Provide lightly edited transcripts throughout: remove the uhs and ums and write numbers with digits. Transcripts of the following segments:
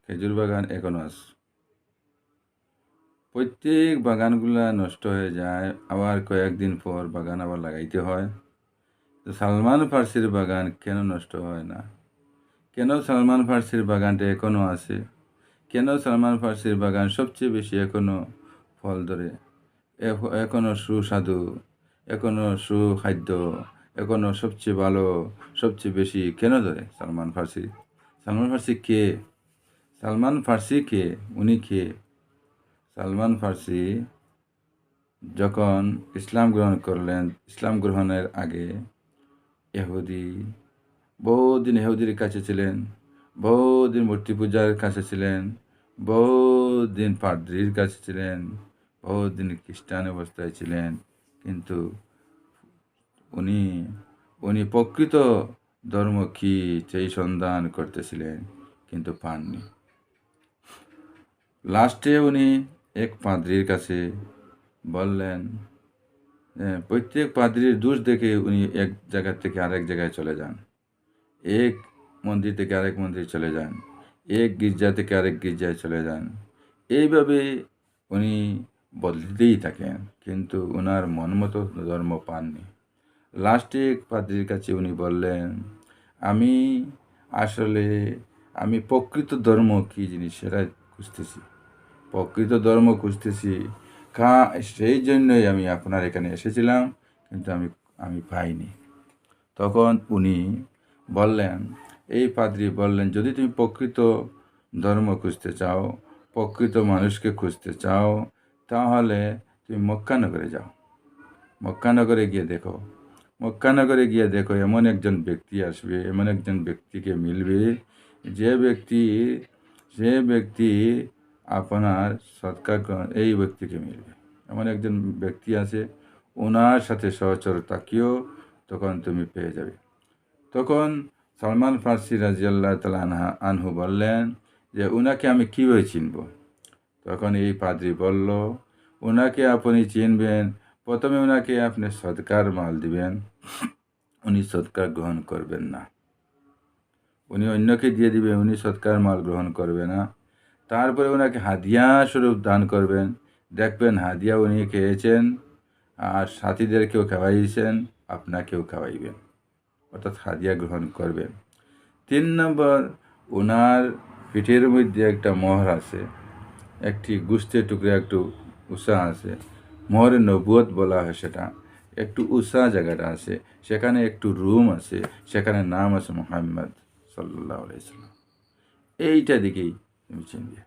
খেজুর বাগান এখনো আছে। প্রত্যেক বাগানগুলা নষ্ট হয়ে যায়, আবার কয়েকদিন পর বাগান আবার লাগাইতে হয়। তো সালমান ফার্সির বাগান কেন নষ্ট হয় না? কেন সালমান ফার্সির বাগানটা এখনো আছে? কেন সালমান ফার্সির বাগান সবচেয়ে বেশি এখনো ফল ধরে, এখনো সুস্বাদু, এখনো সুখাদ্য, এখনো সবচেয়ে ভালো, সবচেয়ে বেশি কেন ধরে সালমান ফার্সি? সালমান ফার্সি কে? সালমান ফার্সি কে? উনি কে? সালমান ফার্সি যখন ইসলাম গ্রহণ করলেন, ইসলাম গ্রহণের আগে ইহুদি, বহুদিন ইহুদির কাছে ছিলেন, বহুদিন মূর্তি পূজার কাছে ছিলেন, বহুদিন পাদ্রির কাছে ছিলেন, বহুদিন খ্রিস্টান অবস্থায় ছিলেন, কিন্তু উনি উনি প্রকৃত ধর্ম কি সেই সন্ধান করতেছিলেন, কিন্তু পাননি। লাস্টে উনি এক পাদ্রির কাছে বললেন, প্রত্যেক পাদ্রির দোষ দেখে উনি এক জায়গা থেকে আরেক জায়গায় চলে যান, এক মন্দির থেকে আরেক মন্দিরে চলে যান, এক গির্জা থেকে আরেক গির্জায় চলে যান। এইভাবে উনি বদলতেই থাকেন, কিন্তু ওনার মন মতো ধর্ম পাননি। লাস্টে এক পাদ্রির কাছে উনি বললেন, আমি আসলে আমি প্রকৃত ধর্ম কী জিনিস সেটা খুঁজতেছি, প্রকৃত ধর্ম খুঁজতেছি, সেই জন্যই আমি আপনার এখানে এসেছিলাম, কিন্তু আমি আমি পাইনি। তখন উনি বললেন, এই পাদ্রী বললেন, যদি তুমি প্রকৃত ধর্ম খুঁজতে চাও, প্রকৃত মানুষকে খুঁজতে চাও, তাহলে তুমি মক্কানগরে যাও। মক্কানগরে গিয়ে দেখো, মক্কানগরে গিয়ে দেখো এমন একজন ব্যক্তি আসবে, এমন একজন ব্যক্তিকে মিলবে, যে ব্যক্তি যে ব্যক্তি আপনার সৎকার এই ব্যক্তিকে মিলবে। এমন একজন ব্যক্তি আছে, ওনার সাথে সহচর তাকিও, তখন তুমি পেয়ে যাবে। তখন সালমান ফার্সি রাজিয়াল্লাহ তাআলা আনহু বললেন যে, উনাকে আমি কীভাবে চিনব? তখন এই পাদ্রী বলল, ওনাকে আপনি চিনবেন, প্রথমে ওনাকে আপনি সদকার মাল দিবেন, উনি সদকার গ্রহণ করবেন না। উনি অন্যকে দিয়ে দিবেন, উনি সদকার মাল গ্রহণ করবে না। তারপরে ওনাকে হাদিয়া স্বরূপ দান করবেন, দেখবেন হাদিয়া উনি খেয়েছেন, আর সাথীদেরকেও খাওয়াইছেন, আপনাকেও খাওয়াইবেন, অর্থাৎ হাদিয়া গ্রহণ করবেন। 3 নম্বর, ওনার পিঠের মধ্যে একটা মোহর আছে, একটি গোস্তের টুকরা একটু উষা আছে, মোহরে নবুয়ত বলা হয় সেটা, একটু উষা জায়গাটা আছে, সেখানে একটু রুম আছে, সেখানে নাম আছে মুহাম্মদ সাল্লাল্লাহু আলাইহি সাল্লাম। এইটা দিকেই তুমি চিনবে।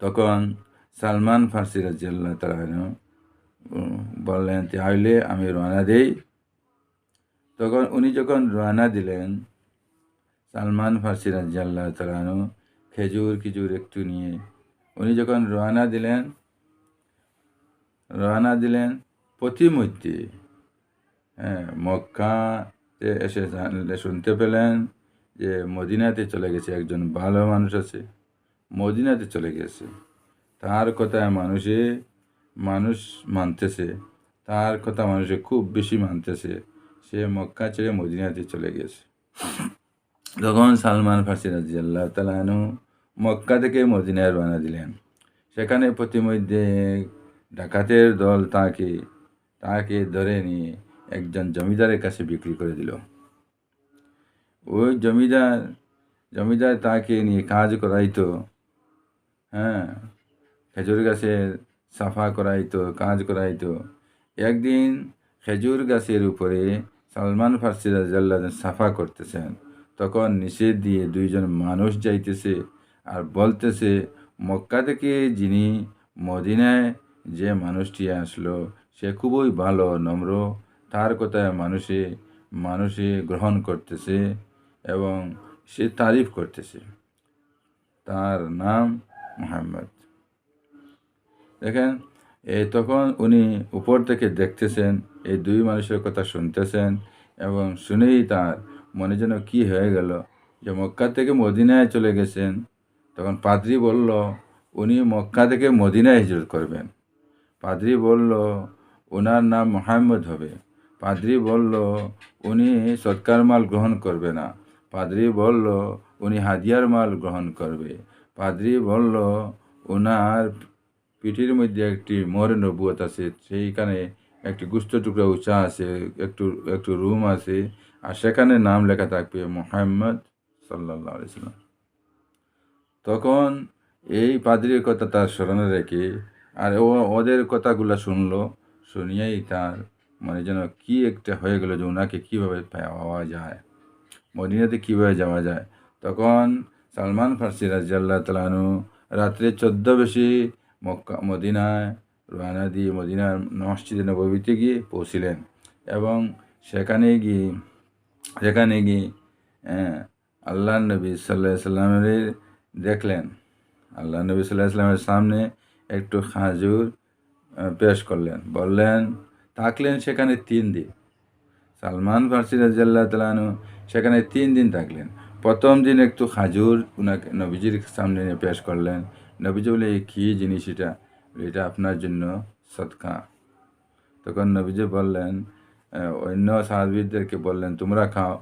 তখন সালমান ফার্সি রাদিয়াল্লাহু তাআলা আনহু বললেন, তাহলে আমি রওনা দেই। তখন উনি যখন রওনা দিলেন, সালমান ফার্সি রাদিয়াল্লাহু তাআলা আনহু খেজুর একটু নিয়ে উনি যখন রওনা দিলেন পথিমধ্যে মক্কাতে এসে শুনতে পেলেন যে মদিনাতে চলে গেছে, একজন ভালো মানুষ আছে, মদিনাতে চলে গেছে। তার কথা মানুষ মানতেছে, তার কথা মানুষে খুব বেশি মানতেছে, সে মক্কা ছেড়ে মদিনাতে চলে গেছে। তখন সালমান ফার্সি রাদিয়াল্লাহু তাআলা আনহু মক্কা থেকে মদিনায় রওনা দিলেন। সেখানে প্রতিমধ্যে ডাকাতের দল তাকে ধরে নিয়ে একজন জমিদারের কাছে বিক্রি করে দিল। ওই জমিদার তাকে নিয়ে কাজ করাইতো, খেজুর গাছের সাফা করাইতো, কাজ করাইতো। একদিন খেজুর গাছের উপরে সালমান ফার্সি রাদিয়াল্লাহু আনহু সাফা করতেছেন, তখন নিচে দিয়ে 2 জন মানুষ যাইতেছে আর বলতেছে, মক্কা থেকে যিনি মদিনায় যে মানুষটি আসলো, সে খুবই ভালো, নম্র, তার কথা মানুষে গ্রহণ করতেছে এবং সে তারিফ করতেছে, তার নাম মুহাম্মদ। দেখেন, তখন উনি উপর থেকে দেখতেছেন, এই 2 মানুষের কথা শুনতেছেন, এবং শুনেই তার মনে যেন কি হয়ে গেল যে মক্কা থেকে মদিনায় চলে গেছেন। তখন পাদ্রী বলল, উনি মক্কা থেকে মদিনায় হিজরত করবেন। পাদ্রী বলল, ওনার নাম মুহাম্মদ হবে। পাদ্রী বলল, উনি সৎকার মাল গ্রহণ করবে না। পাদ্রী বলল, উনি হাদিয়ার মাল গ্রহণ করবে। পাদ্রী বলল, ওনার পিঠের মধ্যে একটি মোহরে নবুয়ত আছে, সেইখানে একটি গুস্ত টুকরা উঁচা আছে, একটু একটু রুম আছে, আর সেখানে নাম লেখা থাকবে মুহাম্মদ সাল্লাল্লাহু আলাইহি সাল্লাম। তখন এই পাদ্রীর কথা তার স্মরণে রেখে আর ওদের কথাগুলো শুনলো, শুনিয়েই তার মানে যেন কি একটা হয়ে গেল যে ওনাকে কীভাবে পাওয়া যায়, মদিনাতে কীভাবে যাওয়া যায়। তখন সালমান ফার্সি রাদিয়াল্লাহু তাআলা আনহু রাত্রে 14 বেশি মদিনায় রওনা দিয়ে মদিনার মসজিদে নববীতে গিয়ে পৌঁছিলেন এবং সেখানে গিয়ে আল্লাহ নবী সাল্লাল্লাহু আলাইহি সাল্লামের দেখলেন। আল্লাহ নবী সাল্লাল্লাহু আলাইহি সাল্লামের সামনে একটু খাজুর পেশ করলেন, বললেন, থাকলেন সেখানে 3 দিন। সালমান ফার্সি রাদিয়াল্লাহু তাআলা আনহু সেখানে 3 দিন থাকলেন। প্রথম দিন একটু খাজুর উনাকে নবীজির সামনে নিয়ে পেশ করলেন। নবীজি বলে, কী জিনিস এটা? এটা আপনার জন্য সদকা। তখন নবীজি বললেন, অন্য সাহাবীদেরকে বললেন, তোমরা খাও,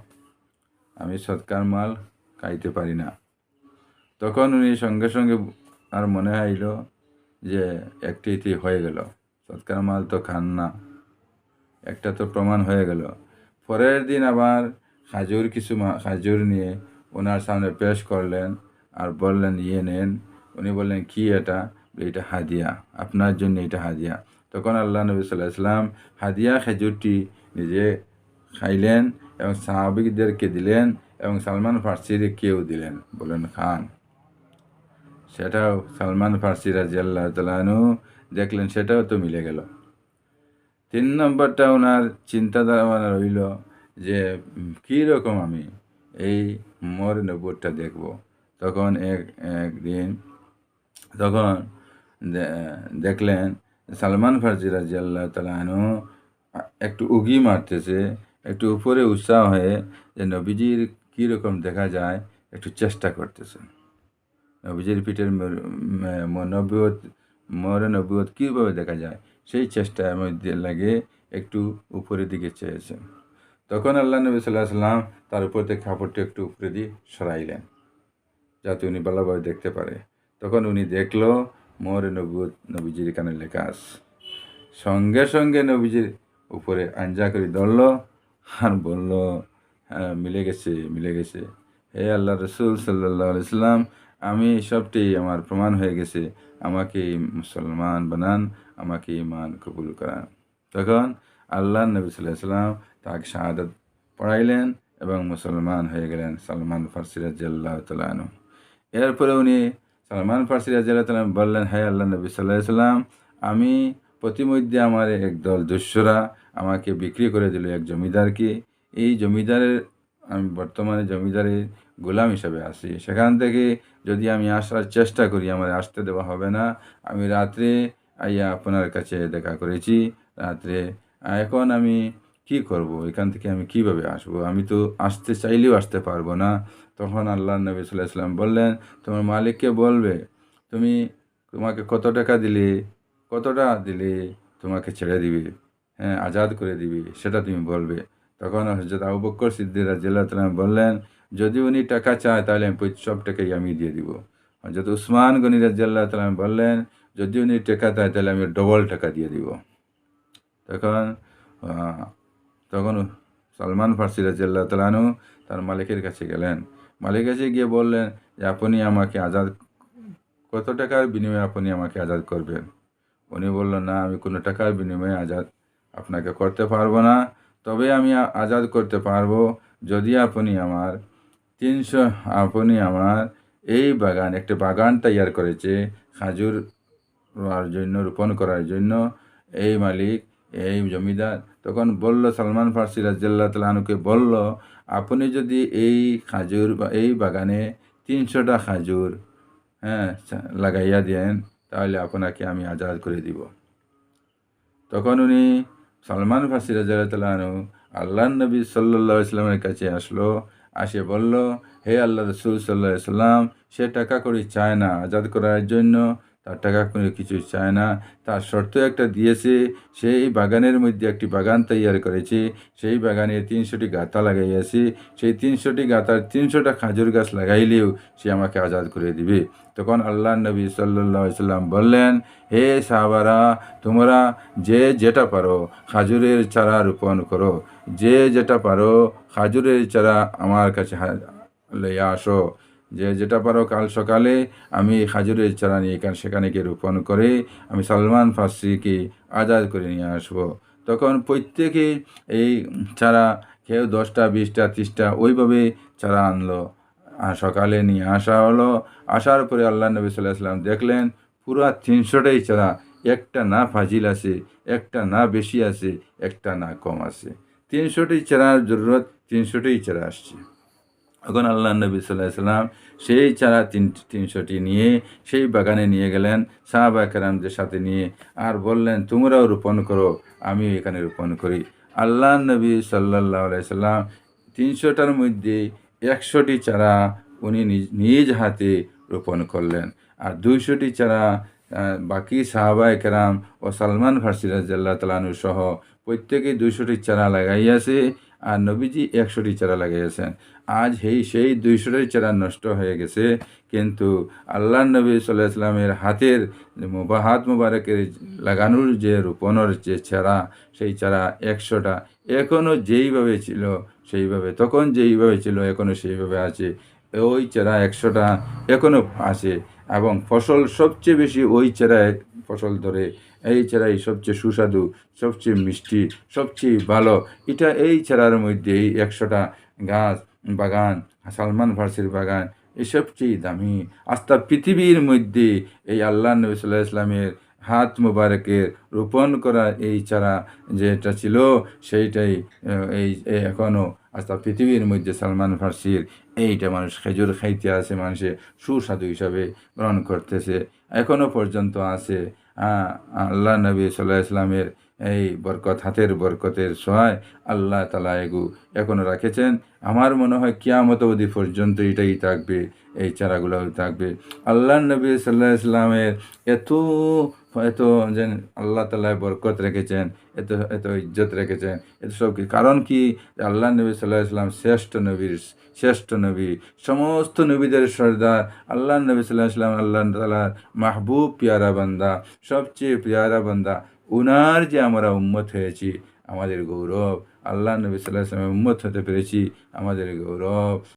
আমি সদকার মাল খাইতে পারি না। তখন উনি সঙ্গে সঙ্গে আর মনে হইল যে একটি হয়ে গেল, সদকার মাল তো খান না, একটা তো প্রমাণ হয়ে গেল। পরের দিন আবার খাজুর নিয়ে ওনার সামনে পেশ করলেন আর বললেন, ইয়ে নেন। উনি বললেন, কি এটা? এটা হাদিয়া, আপনার জন্য এটা হাদিয়া। তখন আল্লাহ নবী সাল্লাল্লাহু আলাইহি সাল্লাম হাদিয়া খেজুরটি নিজে খাইলেন এবং সাহাবীদেরকে দিলেন এবং সালমান ফার্সির কেউ দিলেন, বলেন খান। সেটাও সালমান ফার্সি রাদিয়াল্লাহু তাআলা আনহু দেখলেন, সেটাও তো মিলে গেল। 3 নম্বরটা ওনার চিন্তাধারা রইল যে কীরকম আমি এই মোহরে নবুয়তটা দেখব। তখন একদিন তখন দেখলেন সালমান ফার্সি রাদিয়াল্লাহু তাআলা আনহু একটু উকি মারতেছে, একটু উপরে উৎসাহ হয়ে যে নবীজির কীরকম দেখা যায় একটু চেষ্টা করতেছেন। নবীজির পিঠের মোহরে নবুয়ত কীভাবে দেখা যায় সেই চেষ্টার মধ্যে লাগে একটু উপরের দিকে চেয়েছেন। তখন আল্লাহ নবী সাল্লাল্লাহু আলাইহি সাল্লাম তার উপর থেকে কাপড়টি একটু উপরে দিয়ে সরাইলেন যাতে উনি ভালোভাবে দেখতে পারে। তখন উনি দেখলো মোহরে নবুয়ত নবীজির এখানে লেখা আছে। সঙ্গে সঙ্গে নবীজির উপরে আঞ্জা করে ধরল আর বলল, হ্যাঁ, মিলে গেছে। হে আল্লাহ রসুল সাল্লাল্লাহু আলাইহি সাল্লাম, আমি সবটি আমার প্রমাণ হয়ে গেছে, আমাকে মুসলমান বানান, আমাকে ঈমান কবুল করান। তখন আল্লাহ নবী সাল্লাল্লাহু আলাইহি সাল্লাম তাকে শাহাদাত পড়াইলেন এবং মুসলমান হয়ে গেলেন সালমান ফার্সি রাদিয়াল্লাহু তাআলা আনহু। এরপরে উনি সালমান ফার্সি রাদিয়াল্লাহু তাআলা বললেন, হে আল্লাহ নবী সাল্লাল্লাহু আলাইহি সাল্লাম, আমি প্রতিমধ্যে আমার একদল দুষ্যরা আমাকে বিক্রি করে দিল এক জমিদারকে। এই জমিদারের আমি বর্তমানে জমিদারের গোলাম হিসাবে আছি। সেখান থেকে যদি আমি আসার চেষ্টা করি, আমার আসতে দেওয়া হবে না। আমি রাত্রে আইয়া আপনার কাছে দেখা করেছি রাত্রে। এখন আমি কি করব? এখান থেকে আমি কিভাবে আসব? আমি তো আসতে চাইলেও আসতে পারবো না। তখন আল্লাহ নবী সাল্লাল্লাহু আলাইহি ওয়াসাল্লাম বললেন, তোমার মালিককে বলবে তোমাকে কতটা দিলে তোমাকে ছেড়ে দিবে, হ্যাঁ, আজাদ করে দিবে, সেটা তুমি বলবে। তখন হযরত আবু বকর সিদ্দিক রাদিয়াল্লাহু তাআলা বললেন, যদি উনি টাকা চায় তাহলে আমি সব টাকাই আমি দিয়ে দিব। হযরত উসমান গনি রাদিয়াল্লাহু তাআলা বললেন, যদি উনি টাকা চায় তাহলে আমি ডবল টাকা দিয়ে দিব। তখন তখন সালমান ফার্সি রাদিয়াল্লাহু তাআলা আনহু তার মালিকের কাছে গেলেন। মালিকের কাছে গিয়ে বললেন যে, আপনি আমাকে কত টাকার বিনিময়ে আপনি আমাকে আজাদ করবেন? উনি বলল, না, আমি কোনো টাকার বিনিময়ে আজাদ আপনাকে করতে পারবো না। তবে আমি আজাদ করতে পারবো যদি আপনি আমার এই একটা বাগান তৈয়ার করেছে খাজুর রোপণ করার জন্য এই মালিক, এই জমিদার। তখন বলল, সালমান ফার্সি রাদিয়াল্লাহু তাআলা আনহুকে বলল, আপনি যদি এই খাজুর বা এই বাগানে 300টা খাজুর, হ্যাঁ, লাগাইয়া দেন, তাহলে আপনাকে আমি আজাদ করে দিব। তখন উনি সালমান ফার্সি রাদিয়াল্লাহু তাআলা আনহু আল্লাহর নবী সাল্লাল্লাহু আলাইহি ওয়াসাল্লামের কাছে আসলো, আসে বলল, হে আল্লাহ রাসূল সাল্লাল্লাহু আলাইহি ওয়াসাল্লাম, সে টাকা কড়ি চায় না আজাদ করার জন্য, তার টাকা কোনো কিছু চায় না। তার শর্ত একটা দিয়েছে, সেই বাগানের মধ্যে একটি বাগান তৈয়ার করেছে। সেই বাগানে ৩০০টি গাঁথা লাগাইয়াছে। সেই ৩০০টি গাঁথার ৩০০টা খাজুর গাছ লাগাইলেও সে আমাকে আজাদ করে দিবে। তখন আল্লাহর নবী সাল্লাল্লাহু আলাইহি সাল্লাম বললেন, হে সাহাবারা, তোমরা যে যেটা পারো খাজুরের চারা রোপণ করো। যে যেটা পারো খাজুরের চারা আমার কাছে লইয়া আসো। যে যেটা পারো কাল সকালে আমি খাজুরের চারা নিয়ে সেখানে গিয়ে রোপণ করে আমি সালমান ফার্সিকে আজাদ করে নিয়ে আসবো। তখন প্রত্যেকে এই চারা কেউ 10টা 20টা 30টা ওইভাবে চারা আনলো। আর সকালে নিয়ে আসা হলো। আসার পরে আল্লাহ নবী সাল্লাল্লাহু আলাইহি ওয়াসাল্লাম দেখলেন পুরা ৩০০টাই চারা, একটা না ফাজিল আছে, একটা না বেশি আছে, একটা না কম আছে। ৩০০টি চারার জরুরত, ৩০০টিই চারা আসছে। তখন আল্লাহ নবী সাল্লাল্লাহু আলাইহি ওয়াসাল্লাম সেই চারা ৩০০টি নিয়ে সেই বাগানে নিয়ে গেলেন সাহাবা কেরামদের সাথে নিয়ে, আর বললেন তোমরাও রোপণ করো, আমিও এখানে রোপণ করি। আল্লাহ নবী সাল্লাল্লাহু আলাইহি ওয়াসাল্লাম ৩০০টার মধ্যে ১০০টি চারা উনি নিজ হাতে রোপণ করলেন। আর ২০০টি চারা বাকি সাহাবায়ে কেরাম ও সালমান ফার্সি রাদিয়াল্লাহু তাআলা আনহু সহ প্রত্যেকেই ২০০টি চারা লাগাইয়াছে, আর নবীজি ১০০টি চারা লাগাইয়াছেন। আজ সেই ২০০টি চারা নষ্ট হয়ে গেছে, কিন্তু আল্লাহ নবী সাল্লাল্লাহু আলাইহি ওয়াসাল্লামের হাতের হাত মুবারকের লাগানোর যে রোপণের যে চারা, সেই চারা ১০০টা এখনও যেইভাবে ছিল সেইভাবে, তখন যেইভাবে ছিল এখনও সেইভাবে আছে। ওই চারা ১০০টা এখনও আছে, এবং ফসল সবচেয়ে বেশি ওই চারায় ফসল ধরে। এই চারাই সবচেয়ে সুস্বাদু, সবচেয়ে মিষ্টি, সবচেয়ে ভালো। এটা এই চারার মধ্যে এই ১০০টা গাছ বাগান, সালমান ফার্সির বাগান, এই সবচেয়ে দামি। আস্থা পৃথিবীর মধ্যে এই আল্লাহ নবী সাল্লাল্লাহু আলাইহি ওয়াসাল্লামের হাত মুবারকের রোপণ করা এই চারা যেটা ছিল সেইটাই এখনও আস্থা পৃথিবীর মধ্যে সালমান ফার্সির এইটা মানুষ খেজুর খাইতে আছে, মানুষে সুস্বাদু হিসাবে গ্রহণ করতেছে, এখনও পর্যন্ত আছে। আল্লাহ নবী সাল্লাল্লাহু আলাইহি ওয়াসাল্লামের এই বরকত, হাতের বরকতের সহায় আল্লাহ তাআলা এগু এখনও রাখেছেন। আমার মনে হয় কিয়ামত অবধি পর্যন্ত এটাই থাকবে, এই চারাগুলোও থাকবে। আল্লাহ নবী সাল্লাল্লাহু আলাইহি ওয়াসাল্লামের এত এত যেন আল্লাহ তাআলা বরকত রেখেছেন, এত এত ইজ্জত রেখেছেন, এত সব কারণ কি? আল্লাহ নবী সাল্লাল্লাহু আলাইহি ওয়াসাল্লাম শ্রেষ্ঠ নবী, সমস্ত নবীদের সর্দার। আল্লাহ নবী সাল্লাল্লাহু আলাইহি ওয়াসাল্লাম আল্লাহ তাআলার মাহবুব পিয়ারা বান্দা, সবচেয়ে পিয়ারা বান্দা। উনার যে আমরা উম্মত হয়েছি আমাদের গৌরব। আল্লাহ নবী সাল্লাল্লাহু আলাইহি ওয়াসাল্লামের উম্মত হতে পেরেছি আমাদের গৌরব।